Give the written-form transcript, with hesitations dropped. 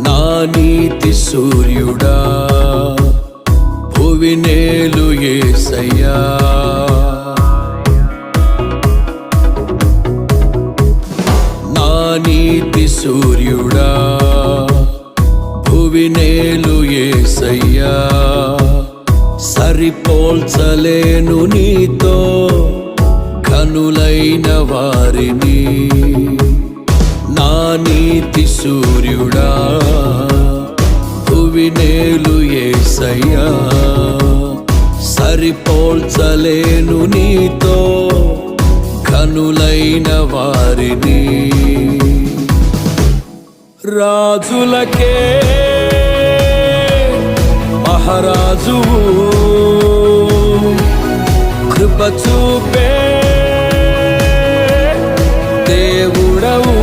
నా నీతి సూర్యుడా భువినేలు యేసయ్యా, నా నీతి సూర్యుడా భువినేలు యేసయ్యా, సరిపోల్చలేను నీతో కనులైన వారిని. నా నీతి సూర్యుడా భువినేలు యేసయ్యా, సరిపోల్చలేను నీతో కనులైన వారిని. రాజులకే మహారాజువు, కృప చూపే దేవుడవు,